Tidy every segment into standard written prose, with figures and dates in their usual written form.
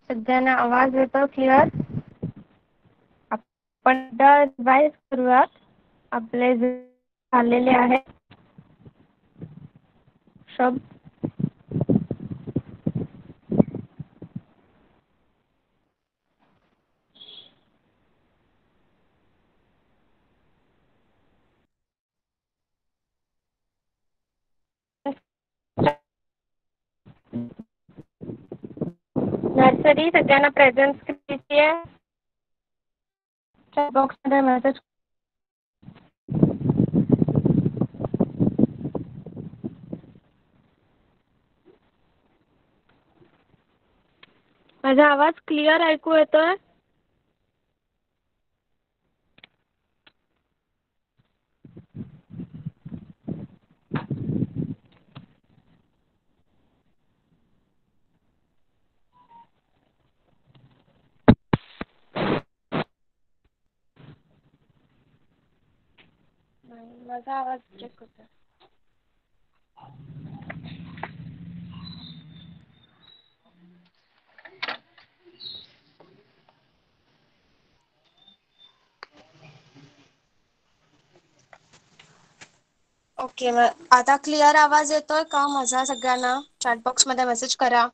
सगळ्यांना आवाज येतो क्लिअर? आपण रिवाइज करूयात. आपले जे झालेले आहेत शब्द. नर्सरी सगळ्यांना प्रेझेंस किती आहे? चॅट बॉक्स मध्ये मेसेज. माझा आवाज क्लिअर ऐकू येतोय? माझा आवाज चेक होतोय. ओके, मग आता क्लिअर आवाज येतोय का माझा? सगळ्यांना चॅट बॉक्स मध्ये मेसेज करा.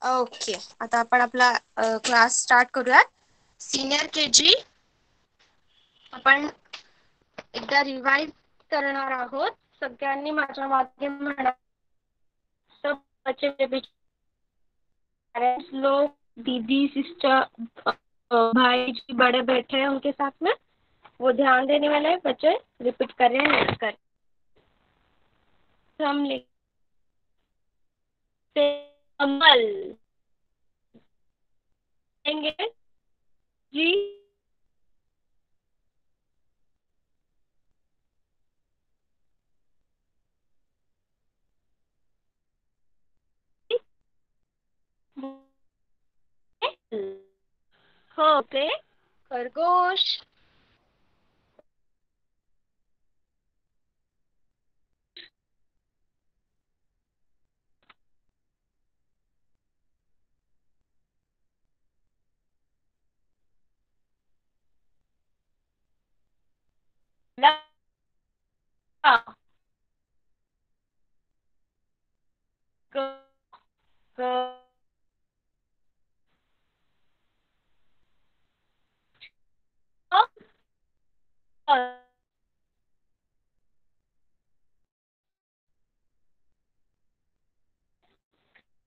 ओके, आता आपण आपला क्लास स्टार्ट करूयात. सिनियर KG आपण एकदा रिवाइज करणार आहोत. सगळ्यांनी माझ्या मागे म्हणा. सब बच्चे पेरेंट्स लोग, दीदी, सिस्टर, भाई जी बड़े बैठे हैं उनके साथ में, वो ध्यान देने वाले बच्चे रिपीट कर रहे हैं, कर हम लिखते कमल लेंगे जी होते खरगोश.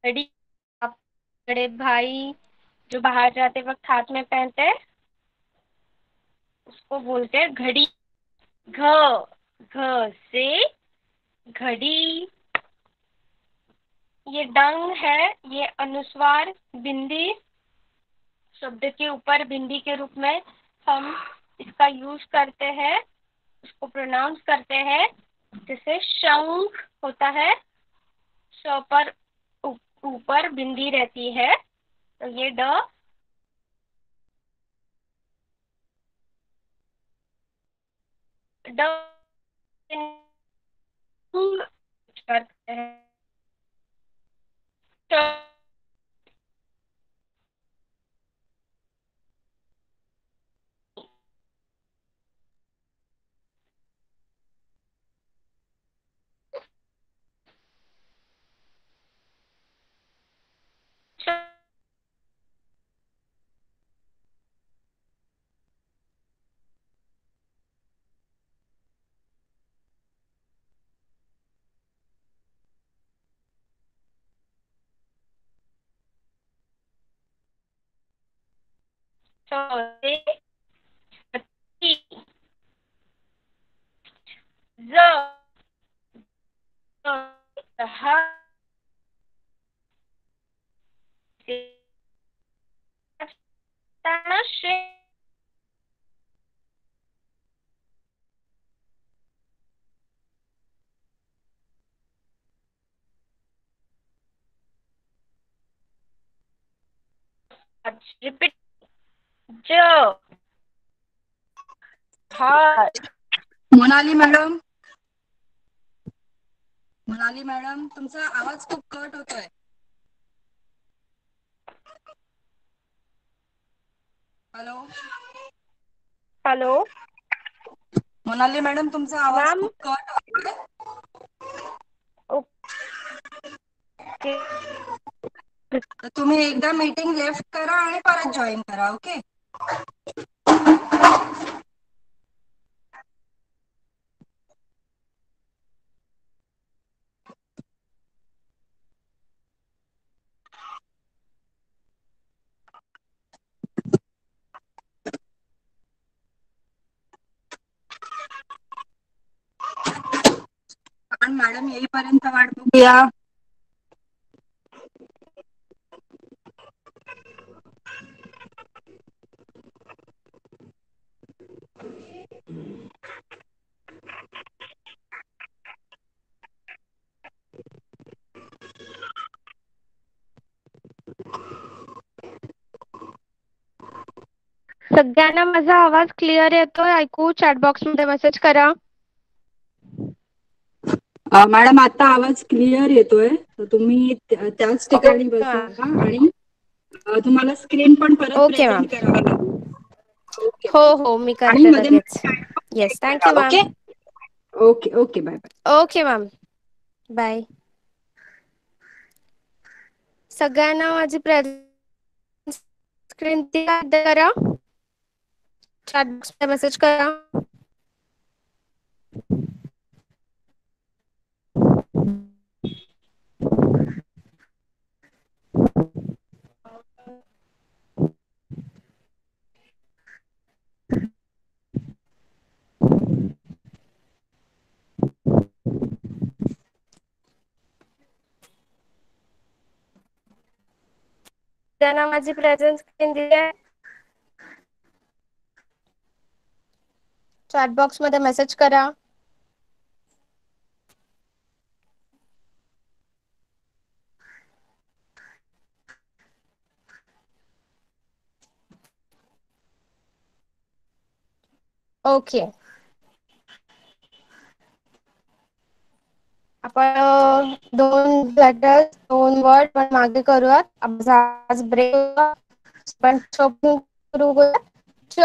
घड़ी, बड़े भाई जो बाहर जाते वक्त हाथ में पहनते हैं उसको बोलते हैं घड़ी. घ से घड़ी. ये डंग है, ये अनुस्वार बिंदी. शब्द के ऊपर बिंदी के रूप में हम इसका यूज करते हैं, उसको प्रोनाउंस करते हैं. जैसे शंख होता है, श पर ऊपर बिंदी रहती है, तो ये ड. ड करते हैं. रिपीट. ज हार. मोनाली मॅडम, मोनाली मॅडम, तुमचा आवाज खूप कट होतोय. हॅलो. हॅलो. मोनाली मॅडम, तुमचा आवाज मॅम. खूप कट होतोय. ओके. तर तुम्ही एकदा मीटिंग लेफ्ट करा आणि परत जॉईन करा. ओके. आपण मॅडम येईपर्यंत वाट बघूया. सगळ्यांना माझा आवाज क्लिअर येतोय ऐकू? चॅट बॉक्स मध्ये मेसेज करा. मॅडम, आता आवाज क्लिअर येतोय. तर तुम्ही त्याच ठिकाणी ओके बसा मॅम. आणि तुम्हाला स्क्रीन पण परत ओके मॅम. प्रेझेंट करावं लागेल. ओके हो मॅडम. हो, मी आणि करते मध्ये लगेच. मध्ये चेक येस, थँक्यू करा. Ma'am. Okay. Okay. Okay. Bye bye. Okay ma'am, bye. सगळ्यांना माझी प्रेझेंट स्क्रीन करा. चॅट बॉक्स मध्ये मेसेज करा. त्यांना माझी प्रेझेंट स्क्रीन दिली आहे. चॅट बॉक्स मध्ये मेसेज करा. ओके. आपण दोन लेटर्स, दोन वर्ड पण मागे करूयात. आज ब्रेक पण सुरू करूया. च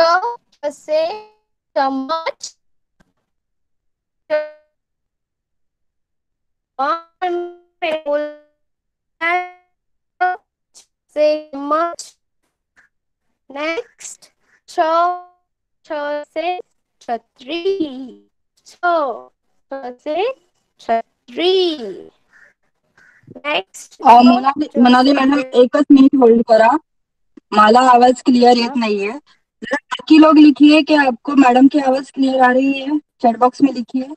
असे चम्मच, से चम्मच. नेक्स्ट, छ से छत्री. छ से छत्री. नेक्स्ट, मोनाली मॅडम, एकच मिनिट होल्ड करा. मला आवाज क्लियर येत नाहीये. बाकी लोग लिखिए कि आपको मैडम की आवाज क्लियर आ रही है. चैट बॉक्स में लिखिए.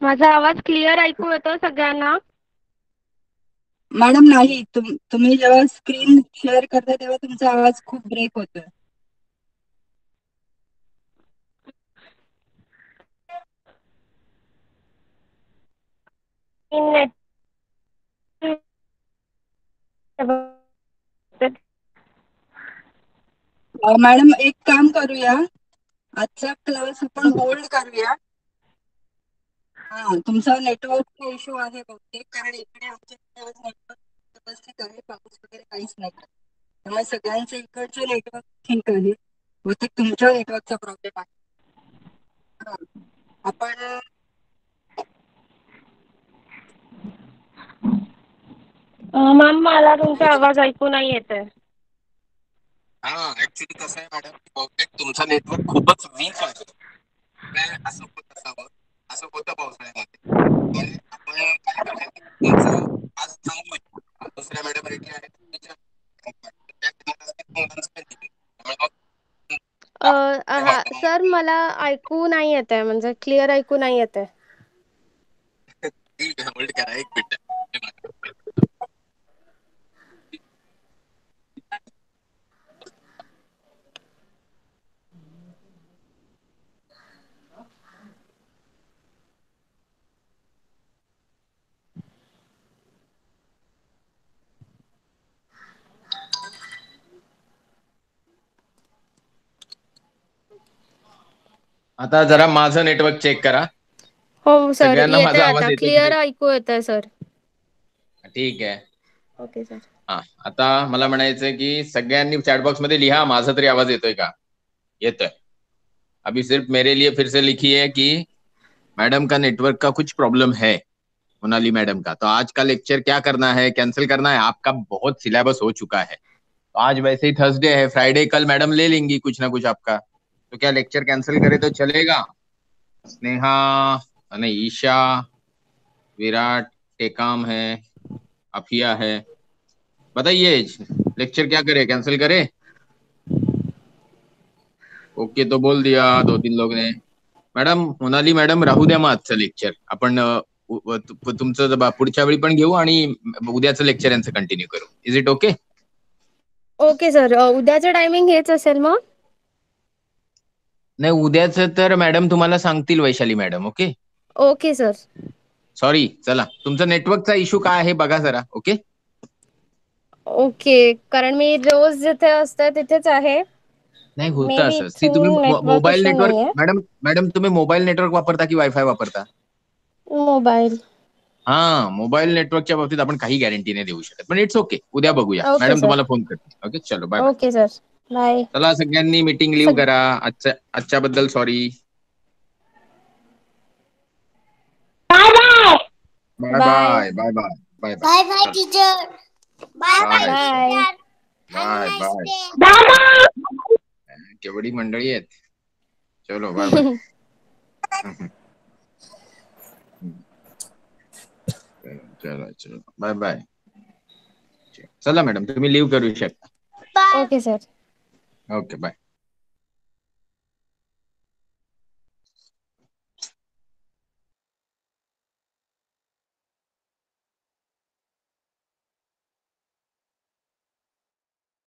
माझा आवाज क्लिअर ऐकू येतो सगळ्यांना? मॅडम नाही, तुम्ही जेव्हा स्क्रीन शेअर करता तेव्हा तुमचा आवाज खूप ब्रेक होतोय. मॅडम, एक काम करूया. आजचा क्लास आपण होल्ड करूया. तुमचा नेटवर्कचा इश्यू आहे बहुतेक, कारण इकडे आमच्याकडे आज नेटवर्क व्यवस्थित आहे. पाऊस वगैरे काहीच नाही. त्यामुळे सगळ्यांचं इकडचं नेटवर्क ठीक आहे. बहुतेक तुमच्या नेटवर्कचा प्रॉब्लेम आहे. आपण मॅम, मला तुमचा आवाज ऐकू नाही येत आहे. ऍक्च्युली कसं आहे मॅडम, बहुतेक तुमचा नेटवर्क खूपच वीक आहे. असं होत असावं. असं होतं पावसाळ्यामध्ये. त्यामुळे आपण काय करूया, तुमचं आज थांबूया. दुसऱ्या मॅडम रेडी आहेत. सर, मला ऐकू नाही येत आहे, म्हणजे क्लिअर ऐकू नाही येत आहे. ठीक आहे, होल्ड करा एक मिनिट. आता जरा माझं नेटवर्क चेक करा. हो सर, सगळ्यांना येतंय माझा आवाज आता, येतोय की क्लिअर नाही? ऐकू येतंय सर. ठीक आहे. Okay sir. हा, आता मला म्हणायचंय की सगळ्यांनी चॅटबॉक्स मध्ये लिहा, माझा तरी आवाज येतोय का? येतोय. अभी सिर्फ मेरे लिए फिर से लिखिए कि मैडम का नेटवर्क का कुछ प्रॉब्लम है, मोनाली मैडम का। तो आज का लेक्चर क्या करना है, कैंसिल करना है? आपका बहुत सिलेबस हो चुका है, तो आज वैसे ही थर्सडे है, फ्राइडे कल मैडम ले लेंगी कुछ ना कुछ आपका, तो क्या लेक्चर कैंसिल करे तो चलेगा? स्नेहा, नहीं ईशा, विराट, टेकाम है, अफिया है, बताइए लेक्चर क्या करे, कैंसिल करे? ओके तो बोल दिया 2-3 लोग ने। मॅडम, मोनाली मॅडम, राहू द्या मग आजचं लेक्चर, आपण तुमचं पुढच्या वेळी पण घेऊ आणि उद्याचं लेक्चर यांचं कंटिन्यू करू. Is it okay? Okay sir, उद्याचं टायमिंग हेच असेल मग? नाही, उद्याचं तर मॅडम तुम्हाला सांगतील, Vaishali madam. Okay, okay sir. Sorry. चला, तुमचा नेटवर्कचा इश्यू काय आहे बघा जरा. ओके ओके, कारण मी रोज जिथे असते तिथेच आहे. नाही, मे होतं बी असं. सी, तुम्ही इथून नेटवर्क मोबाईल इश्यू नेटवर्क, नाहीये. मॅडम मॅडम तुम्ही मोबाईल नेटवर्क वापरता की वायफाय वापरता? मोबाईल. हा, मोबाईल नेटवर्कच्या बाबतीत आपण काही गॅरंटी नाही देऊ शकत, पण इट्स ओके, उद्या बघूया. Okay madam sir. तुम्हाला फोन करते. ओके, चलो, bye bye. Okay sir, bye. चला, सगळ्यांनी मीटिंग लिव्ह करा. आजच्याबद्दल sorry. Bye bye. Bye bye. Bye bye bye bye bye bye teacher. Bye bye bye. Teacher. Bye bye. Bye bye. केवढी मंडळी आहेत. चलो, बाय बाय. चलो चलो, बाय बाय. चला मॅडम, तुम्ही लिव्ह करू शकता. Okay sir. Okay, bye.